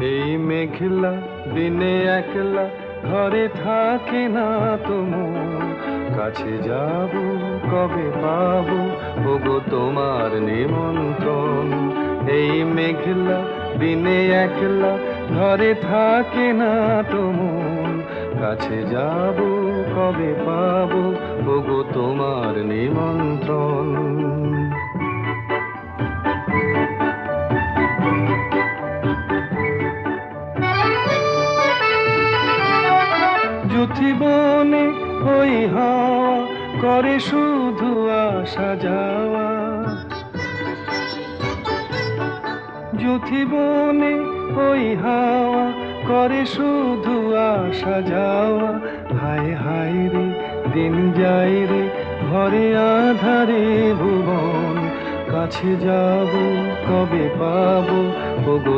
এই মেঘলা দিনে একলা ঘরে থাকে না তোমার, কাছে যাব কবে পাবো ওগো তোমার নিমন্ত্রণ। এই মেঘলা দিনে একলা ঘরে থাকে না তোমার, কাছে যাব কবে পাবো ওগো তোমার নিমন্ত্রণ। যুথিবনে ওই হাওয়া করে শুধু আসা যাওয়া, যুথিবনে ওই হাওয়া করে শুধু আসা যাওয়া। হায় হায় রে দিন যায় রে ঘরে আধারে ভুবন, কাছে যাব কবে পাবো ওগো